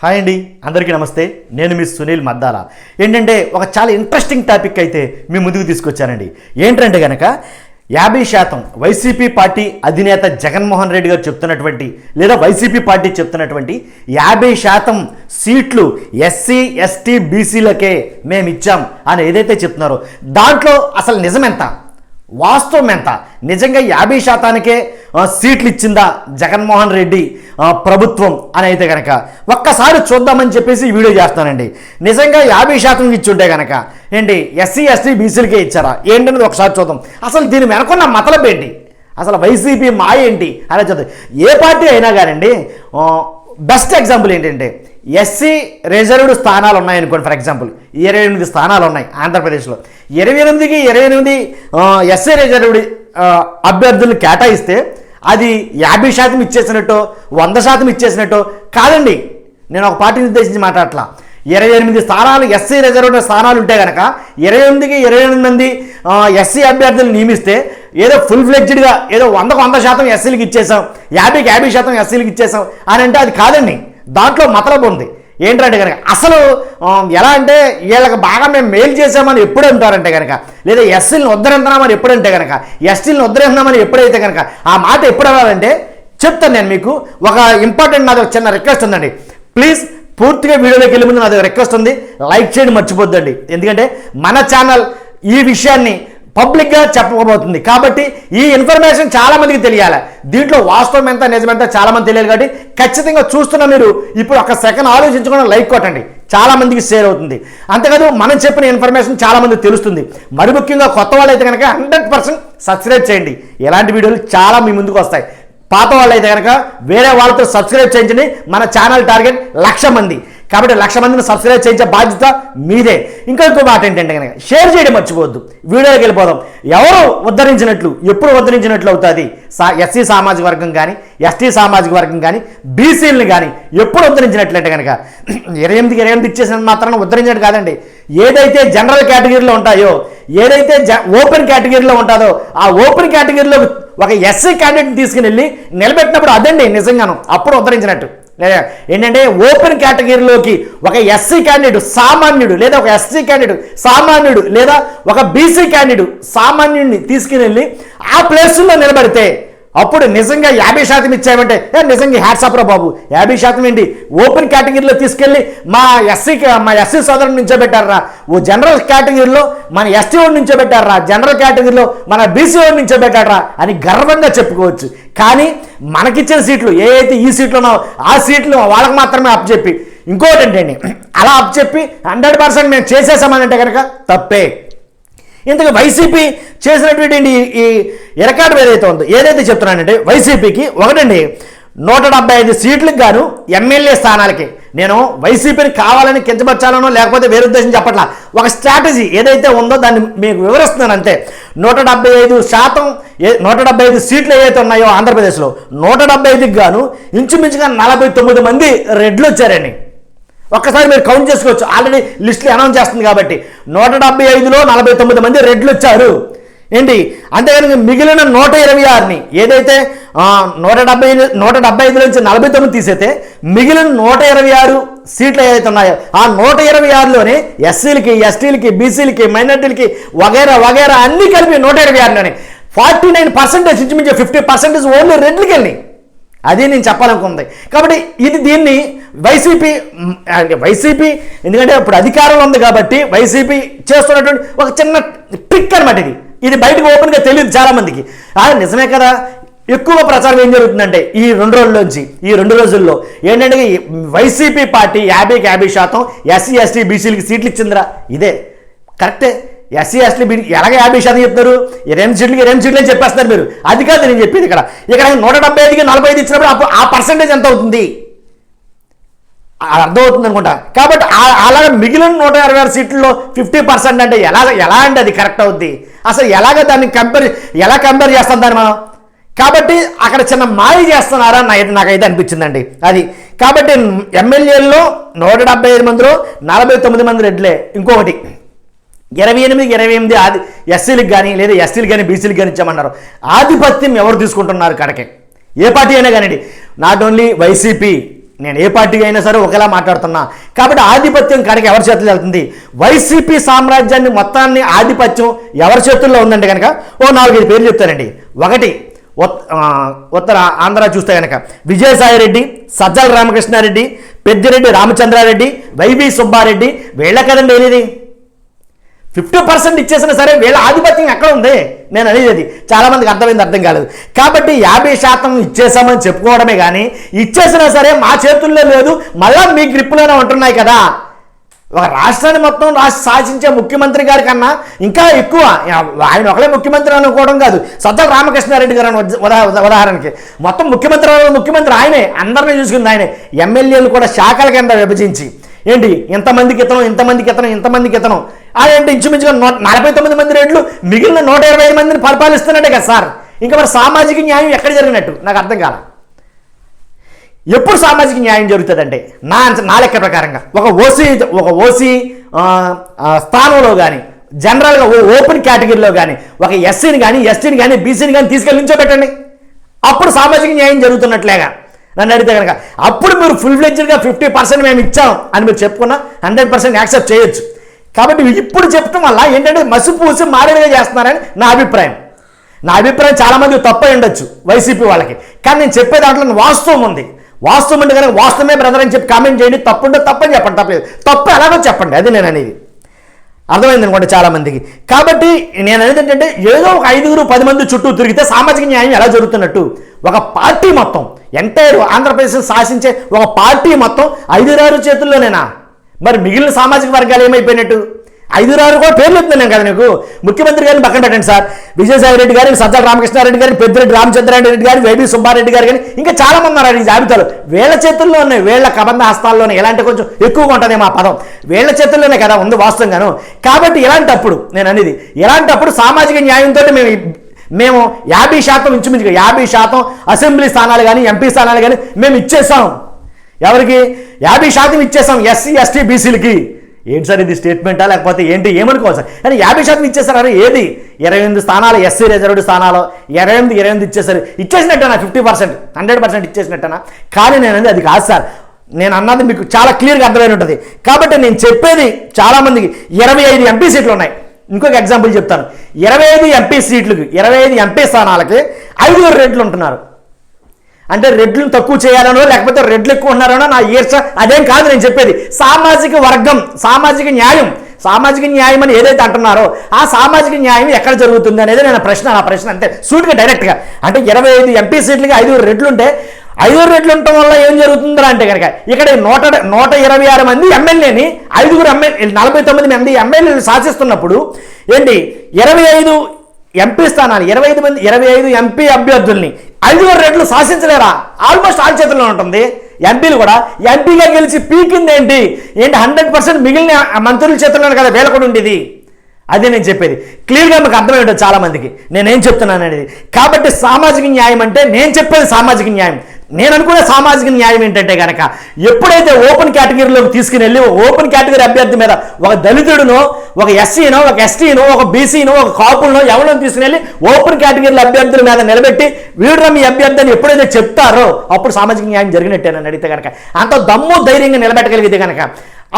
Hi అండి, అందరికీ నమస్తే. నేను మీ సునీల్ మద్దాల. ఏంటంటే ఒక చాలా ఇంట్రెస్టింగ్ టాపిక్ అయితే మీ ముందుకు తీసుకొచ్చానండి. ఏంటంటే కనుక 50% వైసీపీ పార్టీ అధినేత జగన్మోహన్ రెడ్డి గారు చెప్తున్నటువంటి లేదా వైసీపీ పార్టీ చెప్తున్నటువంటి 50% సీట్లు ఎస్సీ ఎస్టీ బీసీలకే మేము ఇచ్చాం అని ఏదైతే చెప్తున్నారో దాంట్లో అసలు నిజమెంత, వాస్తవం ఎంత, నిజంగా 50%కే సీట్లు ఇచ్చిందా జగన్మోహన్ రెడ్డి ప్రభుత్వం అని అయితే కనుక ఒక్కసారి చూద్దామని చెప్పేసి ఈ వీడియో చేస్తానండి. నిజంగా 50% ఇచ్చుంటే కనుక ఏంటి ఎస్సీ ఎస్టీ బీసీలకే ఇచ్చారా ఏంటనేది ఒకసారి చూద్దాం. అసలు దీని వెనకున్న మతలబ్ ఏంటి, అసలు వైసీపీ మాయ ఏంటి అనేది చూద్దాం. ఏ పార్టీ అయినా కానండి, బెస్ట్ ఎగ్జాంపుల్ ఏంటంటే ఎస్సీ రిజర్వ్డ్ స్థానాలు ఉన్నాయనుకోండి. ఫర్ ఎగ్జాంపుల్ 28 స్థానాలు ఉన్నాయి ఆంధ్రప్రదేశ్లో. 28కి 28 ఎస్సీ రిజర్వ్డ్ అభ్యర్థులను కేటాయిస్తే అది 50% ఇచ్చేసినట్టు 100% ఇచ్చేసినట్టు కాదండి. నేను ఒక పార్టీని ఉద్దేశించి మాట్లాడట్లా. 28 స్థానాలు ఎస్సీ రిజర్వ్డ్ స్థానాలు ఉంటే కనుక 28కి 28 మంది ఎస్సీ అభ్యర్థులను నియమిస్తే ఏదో ఫుల్ ఫ్లెడ్జ్డ్గా ఏదో 100కు 100% ఎస్సీలకు ఇచ్చేసాం, 50కి 50% ఎస్సీలకు ఇచ్చేసాం అని అంటే అది కాదండి. దాంట్లో మతలబు ఉంది. ఏంటంటే కనుక అసలు ఎలా అంటే వీళ్ళకి బాగా మేము మెయిల్ చేసామని ఎప్పుడు అంటారంటే కనుక, లేదా ఎస్సీలను ఉద్ధరించున్నామని ఎప్పుడంటే కనుక, ఎస్టీలను ఉద్ధరిస్తున్నామని ఎప్పుడైతే కనుక ఆ మాట ఎప్పుడు అవ్వాలంటే చెప్తాను నేను మీకు. ఒక ఇంపార్టెంట్ నాది ఒక చిన్న రిక్వెస్ట్ ఉందండి. ప్లీజ్ పూర్తిగా వీడియోలోకి వెళ్ళే ముందు నాది రిక్వెస్ట్ ఉంది, లైక్ చేయడం మర్చిపోద్దండి. ఎందుకంటే మన ఛానల్ ఈ విషయాన్ని పబ్లిక్గా చెప్పబోతుంది కాబట్టి ఈ ఇన్ఫర్మేషన్ చాలామందికి తెలియాలి. దీంట్లో వాస్తవం ఎంత నిజమెంత చాలామంది తెలియాలి కాబట్టి ఖచ్చితంగా చూస్తున్న మీరు ఇప్పుడు ఒక సెకండ్ ఆలోచించుకుని లైక్ కొట్టండి, చాలామందికి షేర్ అవుతుంది. అంతేకాదు మనం చెప్పిన ఇన్ఫర్మేషన్ చాలామందికి తెలుస్తుంది. మరి ముఖ్యంగా కొత్త వాళ్ళు అయితే కనుక 100% సబ్స్క్రైబ్ చేయండి. ఇలాంటి వీడియోలు చాలా మీ ముందుకు వస్తాయి. పాత వాళ్ళు అయితే కనుక వేరే వాళ్ళతో సబ్స్క్రైబ్ చేయించండి. మన ఛానల్ టార్గెట్ 1,00,000 మంది కాబట్టి 1,00,000 మందిని సబ్స్క్రైబ్ చేయించే బాధ్యత మీదే. ఇంకో మాట ఏంటంటే కనుక షేర్ చేయడం మర్చిపోవద్దు. వీడియోకి వెళ్ళిపోదాం. ఎవరు ఉద్ధరించినట్లు, ఎప్పుడు ఉద్ధరించినట్లు అవుతుంది? ఎస్సీ సామాజిక వర్గం కానీ, ఎస్టీ సామాజిక వర్గం కానీ, బీసీలను కానీ ఎప్పుడు ఉద్ధరించినట్లంటే కనుక 28కి 28 ఇచ్చేసిన మాత్రాన ఉద్ధరించినట్టు కాదండి. ఏదైతే జనరల్ కేటగిరీలో ఉంటాయో, ఏదైతే ఓపెన్ కేటగిరీలో ఉంటుందో ఆ ఓపెన్ కేటగిరీలో ఒక ఎస్సీ క్యాండిడేట్ని తీసుకుని వెళ్ళి నిలబెట్టినప్పుడు అదండి నిజంగాను అప్పుడు ఉద్ధరించినట్టు. లేదా ఏంటంటే ఓపెన్ కేటగిరీలోకి ఒక ఎస్సీ క్యాండిడేట్ సామాన్యుడు, లేదా ఒక ఎస్సీ క్యాండిడేట్ సామాన్యుడు, లేదా ఒక బీసీ క్యాండిడేట్ సామాన్యుడిని తీసుకుని వెళ్ళి ఆ ప్లేసుల్లో నిలబడితే అప్పుడు నిజంగా 50% ఇచ్చామంటే నిజంగా హ్యాట్సాప్ రా బాబు. 50% ఏంటి, ఓపెన్ కేటగిరీలో తీసుకెళ్ళి మా ఎస్సీ సోదరుని నుంచోబెట్టారా, ఓ జనరల్ కేటగిరీలో మన ఎస్టీ వాడిని నుంచోబెట్టారా, జనరల్ కేటగిరీలో మన బీసీ వాడిని నుంచోబెట్టారా అని గర్వంగా చెప్పుకోవచ్చు. కానీ మనకిచ్చిన సీట్లు ఏ అయితే ఈ సీట్లు ఉన్నాయో ఆ సీట్లు వాళ్ళకి మాత్రమే అప్పచెప్పి, ఇంకోటి ఏంటండి అలా అప్పచెప్పి 100% మేము చేసేసామనంటే కనుక తప్పే. ఇంతగా వైసీపీ చేసినటువంటి ఈ ఎరకాటు ఏదైతే చెప్తున్నానంటే వైసీపీకి ఒకటండి 175 సీట్లకు గాను ఎమ్మెల్యే స్థానాలకి. నేను వైసీపీని కావాలని కించపరచాలనో లేకపోతే వేరే ఉద్దేశం చెప్పట్లా, ఒక స్ట్రాటజీ ఏదైతే ఉందో దాన్ని మీకు వివరిస్తున్నాను అంతే. 175 సీట్లు ఏవైతే ఉన్నాయో ఆంధ్రప్రదేశ్లో 175కి గాను ఇంచుమించుగా 49 మంది రెడ్లు వచ్చారండి. ఒక్కసారి మీరు కౌంట్ చేసుకోవచ్చు, ఆల్రెడీ లిస్టులు అనౌన్స్ చేస్తుంది కాబట్టి. 175లో 49 మంది రెడ్లు వచ్చారు ఏంటి. అంతేగాని మిగిలిన 126ని ఏదైతే 175 నుంచి 49 తీసేస్తే మిగిలిన 126 సీట్లు ఏవైతే ఉన్నాయో ఆ 126లోనే ఎస్సీలకి, ఎస్టీలకి, బీసీలకి, మైనార్టీలకి వగైరా వగైరా అన్నీ కలిపి 126లోనే 49% ఇంచుమించు 50% ఓన్లీ రెడ్లకి వెళ్ళి. అది నేను చెప్పాలనుకుంది. కాబట్టి దీన్ని వైసీపీ ఎందుకంటే ఇప్పుడు అధికారంలో ఉంది కాబట్టి వైసీపీ చేస్తున్నటువంటి ఒక చిన్న ట్రిక్ అనమాట. ఇది బయటకు ఓపెన్గా తెలియదు చాలామందికి. నిజమే కదా. ఎక్కువ ప్రచారం ఏం జరుగుతుందంటే ఈ 2 రోజుల్లో ఏంటంటే వైసీపీ పార్టీ 50కి 50% ఎస్సీ ఎస్టీ బీసీలకి సీట్లు ఇచ్చిందిరా. ఇదే కరెక్టే. ఎస్సీ ఎస్టీ బీ ఎలాగ 50% చెప్తున్నారు, 2 సీట్లకి 2 సీట్లు అని చెప్పేస్తున్నారు మీరు. అది కాదు నేను చెప్పేది. ఇక్కడ 175కి 45 ఇచ్చినప్పుడు ఆ పర్సెంటేజ్ ఎంత అవుతుంది అర్థమవుతుంది అనుకుంటా. కాబట్టి అలాగే మిగిలిన 126 సీట్లలో 50% అంటే ఎలా అంటే అది కరెక్ట్ అవుద్ది? అసలు ఎలాగ దాన్ని కంపేర్ చేస్తాం దాన్ని మనం? కాబట్టి అక్కడ చిన్న మాయ చేస్తున్నారా నాకైతే అనిపించిందండి అది. కాబట్టి ఎమ్మెల్యేల్లో 175 మందిలో 49 మంది రెడ్లే. ఇంకొకటి 28 ఎస్సీలకు కానీ లేదా ఎస్టీలకు కానీ బీసీలకు కానీ ఇచ్చామన్నారు. ఆధిపత్యం ఎవరు తీసుకుంటున్నారు కడకే? ఏ పార్టీ అయినా కానివ్వండి, నాట్ ఓన్లీ వైసీపీ, నేను ఏ పార్టీకి అయినా సరే ఒకేలా మాట్లాడుతున్నా. కాబట్టి ఆధిపత్యం కనుక ఎవరి చేతుల్లో వెళ్తుంది? వైసీపీ సామ్రాజ్యాన్ని మొత్తాన్ని ఆధిపత్యం ఎవరి చేతుల్లో ఉందంటే కనుక 4-5 పేర్లు చెప్తానండి. ఒకటి, ఉత్తర ఆంధ్ర చూస్తే కనుక విజయసాయిరెడ్డి, సజ్జల రామకృష్ణారెడ్డి, పెద్దిరెడ్డి రామచంద్రారెడ్డి, వైవి సుబ్బారెడ్డి, వీళ్ళ కదండి వెళ్ళేది. 50% ఇచ్చేసినా సరే వీళ్ళ ఆధిపత్యం ఎక్కడ ఉంది నేను అనేది చాలామందికి అర్థం కాలేదు. కాబట్టి 50% ఇచ్చేసామని చెప్పుకోవడమే కానీ ఇచ్చేసినా సరే మా చేతుల్లో లేదు, మళ్ళా మీ గ్రిప్పులోనే ఉంటున్నాయి కదా. ఒక రాష్ట్రాన్ని మొత్తం శాసించే ముఖ్యమంత్రి గారి కన్నా ఇంకా ఎక్కువ ఆయన ఒకలే ముఖ్యమంత్రి అనుకోవడం కాదు. సజ్జల రామకృష్ణారెడ్డి గారు ఉదాహరణకి మొత్తం ముఖ్యమంత్రి ఆయనే, అందరినీ చూసుకుంది ఆయనే. ఎమ్మెల్యేలు కూడా శాఖల కింద విభజించి ఏంటి ఇంతమందికి ఇతనం అదేంటి ఇంచుమించుగా 49 మంది రెడ్లు మిగిలిన 125 మందిని పరిపాలిస్తున్నట్టే కదా సార్. ఇంకా మరి సామాజిక న్యాయం ఎక్కడ జరిగినట్టు నాకు అర్థం కాల. ఎప్పుడు సామాజిక న్యాయం జరుగుతుందంటే నా లెక్క ప్రకారంగా ఒక ఓసీ స్థానంలో కానీ జనరల్గా ఓపెన్ కేటగిరీలో కానీ ఒక ఎస్సీని కానీ ఎస్టీని కానీ బీసీని కానీ తీసుకెళ్ళి నిల్చోబెట్టండి, అప్పుడు సామాజిక న్యాయం జరుగుతున్నట్లేగా. నన్ను అడిగితే కనుక అప్పుడు మీరు ఫుల్ ఫ్లెడ్జ్డ్గా 50% మేము ఇచ్చాం అని మీరు చెప్పుకున్నా 100% యాక్సెప్ట్ చేయొచ్చు. కాబట్టి ఇప్పుడు చెప్పడం వల్ల ఏంటంటే మసిపూసి మారేడుగా చేస్తున్నారని నా అభిప్రాయం. చాలామంది తప్పై ఉండొచ్చు వైసీపీ వాళ్ళకి, కానీ నేను చెప్పే దాంట్లో వాస్తవం ఉంది. వాస్తవం అంటే కనుక వాస్తవమే బ్రదర్ అని చెప్పి కామెంట్ చేయండి, తప్పుంటే తప్పని చెప్పండి, తప్పలేదు తప్పు ఎలాగో చెప్పండి, అది నేను అనేది అర్థమైంది అనుకోండి చాలామందికి. కాబట్టి నేను అనేది ఏంటంటే ఏదో ఒక 5-10 మంది చుట్టూ తిరిగితే సామాజిక న్యాయం ఎలా జరుగుతున్నట్టు? ఒక పార్టీ మొత్తం ఎంటైర్ ఆంధ్రప్రదేశ్ శాసించే ఒక పార్టీ మొత్తం 5-6 చేతుల్లోనేనా? మరి మిగిలిన సామాజిక వర్గాలు ఏమైపోయినట్టు? 5-6 కూడా పేర్లు చెప్తున్నాను కదా నీకు. ముఖ్యమంత్రి గారిని పక్కన పెట్టండి సార్, విజయసాయిరెడ్డి గారిని, సజ్జల రామకృష్ణారెడ్డి గారిని, పెద్దిరెడ్డి రామచంద్రారెడ్డి గారిని, వైవి సుబ్బారెడ్డి గారు కానీ ఇంకా చాలా మంది ఉన్నారు ఈ జాబితాలో. వీళ్ళ చేతుల్లో ఉన్నాయి, వీళ్ళ కబంధ హస్తాల్లోనే. ఎలాంటి కొంచెం ఎక్కువగా ఉంటుంది మా పదం, వీళ్ళ చేతుల్లోనే కదా ఉంది వాస్తవంగాను. కాబట్టి ఇలాంటప్పుడు సామాజిక న్యాయంతో మేము 50% ఇంచుమించుగా 50% అసెంబ్లీ స్థానాలు కానీ ఎంపీ స్థానాలు కానీ మేము ఇచ్చేసాం. ఎవరికి 50% ఇచ్చేసాం? ఎస్సీ ఎస్టీ బీసీలకి. ఏంటి సార్ ఇది స్టేట్మెంటా లేకపోతే ఏంటి ఏమనుకోవాలి సార్? కానీ 50% ఇచ్చేసారు. అరే ఏది 28 స్థానాలు ఎస్సీ రిజర్వ్డ్ స్థానాలు 28 ఇచ్చేసారు. ఇచ్చేసినట్టేనా 50%? 100% ఇచ్చేసినట్టేనా? కానీ నేను అది కాదు సార్, నేను అన్నది మీకు చాలా క్లియర్గా అర్థమైన ఉంటుంది. కాబట్టి నేను చెప్పేది చాలామందికి 25 ఎంపీ సీట్లు ఉన్నాయి. ఇంకొక ఎగ్జాంపుల్ చెప్తాను. 25 ఎంపీ సీట్లకి 25 ఎంపీ స్థానాలకి 5 రెడ్లు ఉంటున్నారు. అంటే రెడ్లను తక్కువ చేయాలనో లేకపోతే రెడ్లు ఎక్కువ ఉన్నారనో నా ఈర్ష అదేం కాదు. నేను చెప్పేది సామాజిక వర్గం, సామాజిక న్యాయం అని ఏదైతే అంటున్నారో ఆ సామాజిక న్యాయం ఎక్కడ జరుగుతుంది అనేది నా ప్రశ్న అంతే సూటిగా డైరెక్ట్గా. అంటే 25 ఎంపీ సీట్లకి 5 రెడ్లు ఉంటే 5 రెడ్లు ఉండటం వల్ల ఏం జరుగుతుందా అంటే కనుక ఇక్కడ 126 మంది ఎమ్మెల్యేని 49 మంది ఎమ్మెల్యేలు శాసిస్తున్నప్పుడు ఏంటి 25 ఎంపీ స్థానాలు 25 ఎంపీ అభ్యర్థుల్ని 5 రెడ్లు శాసించలేరా? ఆల్మోస్ట్ ఆల్ చేతుల్లో ఉంటుంది. ఎంపీలు కూడా ఎంపీగా గెలిచి పీకింది ఏంటి 100% మిగిలిన మంత్రుల చేతుల్లోనే కదా వీళ్ళ కూడా ఉండేది. అదే నేను చెప్పేది క్లియర్గా మీకు అర్థమై ఉంటుంది చాలామందికి నేనేం చెప్తున్నాను అనేది. కాబట్టి సామాజిక న్యాయం అంటే నేను చెప్పేది సామాజిక న్యాయం. నేను అనుకునే సామాజిక న్యాయం ఏంటంటే కనుక ఎప్పుడైతే ఓపెన్ కేటగిరీలోకి తీసుకుని వెళ్ళి ఓపెన్ కేటగిరీ అభ్యర్థి మీద ఒక దళితుడినో ఒక ఎస్సీనో ఒక ఎస్టీనో ఒక బీసీనో ఒక కాపులనో ఎవరినో తీసుకుని వెళ్ళి ఓపెన్ కేటగిరీల అభ్యర్థుల మీద నిలబెట్టి వీడు మీ అభ్యర్థి అని ఎప్పుడైతే చెప్తారో అప్పుడు సామాజిక న్యాయం జరిగినట్టేనని అడిగితే కనుక అంత దమ్ము ధైర్యంగా నిలబెట్టగలిగితే కనుక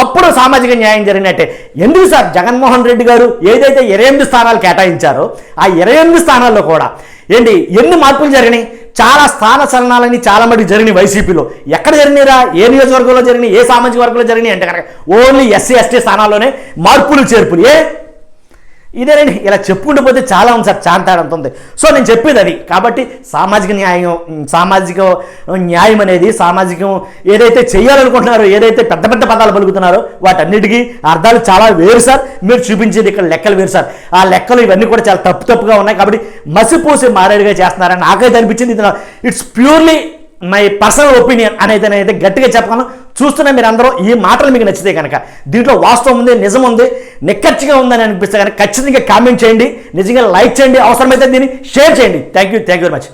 అప్పుడు సామాజిక న్యాయం జరిగినట్టే. ఎందుకు సార్ జగన్మోహన్ రెడ్డి గారు ఏదైతే 28 స్థానాలు కేటాయించారో ఆ 28 స్థానాల్లో కూడా ఎన్ని మార్పులు జరిగినాయి? చాలా స్థాన చలనాలని చాలా మటుకు జరిగినాయి వైసీపీలో. ఎక్కడ జరిగినాయిరా? ఏ నియోజకవర్గంలో జరిగినాయి, ఏ సామాజిక వర్గంలో జరిగినాయి అంటే కనుక ఓన్లీ ఎస్సీ ఎస్టీ స్థానాల్లోనే మార్పులు చేర్పులు. ఇదేనండి, ఇలా చెప్పుకుంటూ పోతే చాలా ఉంది సార్, చాంతాడంత ఉంది. సో నేను చెప్పేది అది. కాబట్టి సామాజిక న్యాయం అనేది సామాజికం ఏదైతే చేయాలనుకుంటున్నారో ఏదైతే పెద్ద పెద్ద పదాలు పలుకుతున్నారో వాటన్నిటికీ అర్థాలు చాలా వేరు సార్. మీరు చూపించేది ఇక్కడ లెక్కలు వేరు సార్. ఆ లెక్కలు ఇవన్నీ కూడా చాలా తప్పుగా ఉన్నాయి. కాబట్టి మసిపూసి మారేడుగా చేస్తున్నారని నాకైతే అనిపించింది. ఇది it's purely my personal opinion అనేది గట్టిగా చెప్పగలను. చూస్తున్నా మీరు అందరూ ఈ మాటలు మీకు నచ్చితే కనుక దీంట్లో వాస్తవం ఉంది, నిజం ఉంది, నిక్కచ్చిగా ఉందని అనిపిస్తే కనుక ఖచ్చితంగా కామెంట్ చేయండి, నిజంగా లైక్ చేయండి, అవసరమైతే దీన్ని షేర్ చేయండి. Thank you very much.